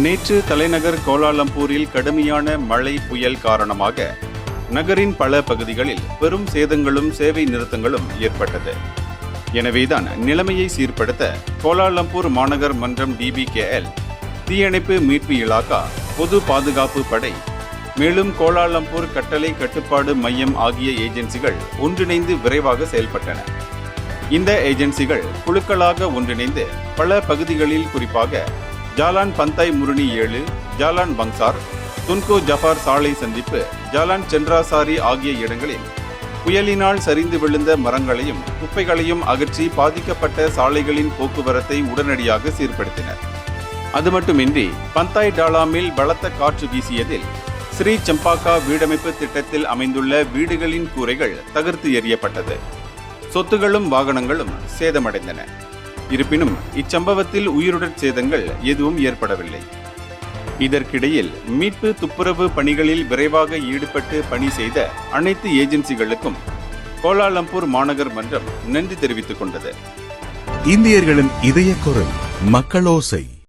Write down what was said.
நேற்று தலைநகர் கோலாலம்பூரில் கடுமையான மழை புயல் காரணமாக நகரின் பல பகுதிகளில் பெரும் சேதங்களும் சேவை நிறுத்தங்களும் ஏற்பட்டது. எனவேதான் நிலைமையை சீர்படுத்த கோலாலம்பூர் மாநகர் மன்றம் DBKL, தீயணைப்பு மீட்பு இலாகா, பொது பாதுகாப்பு படை, மேலும் கோலாலம்பூர் கட்டளை கட்டுப்பாடு மையம் ஆகிய ஏஜென்சிகள் ஒன்றிணைந்து விரைவாக செயல்பட்டன. இந்த ஏஜென்சிகள் குழுக்களாக ஒன்றிணைந்து பல பகுதிகளில், குறிப்பாக Jalan Pantai Murni 7, Jalan Bangsar, Tunku Jaafar சாலை சந்திப்பு, ஜாலான் சென்றாசாரி ஆகிய இடங்களில் புயலினால் சரிந்து விழுந்த மரங்களையும் குப்பைகளையும் அகற்றி பாதிக்கப்பட்ட சாலைகளின் போக்குவரத்தை உடனடியாக சீர்படுத்தினர். அது மட்டுமின்றி பந்தாய் டாலாமில் பலத்த காற்று வீசியதில் ஸ்ரீ சம்பாக்கா வீடமைப்பு திட்டத்தில் அமைந்துள்ள வீடுகளின் கூரைகள் தகர்த்து எறியப்பட்டது. சொத்துகளும் வாகனங்களும் சேதமடைந்தன. இருப்பினும் இச்சம்பவத்தில் உயிருடற் சேதங்கள் எதுவும் ஏற்படவில்லை. இதற்கிடையில் மீட்பு துப்புரவு பணிகளில் விரைவாக ஈடுபட்டு பணி செய்த அனைத்து ஏஜென்சிகளுக்கும் கோலாலம்பூர் மாநகர் மன்றம் நன்றி தெரிவித்துக் கொண்டது. இந்தியர்களின் இதய குரல் மக்களோசை.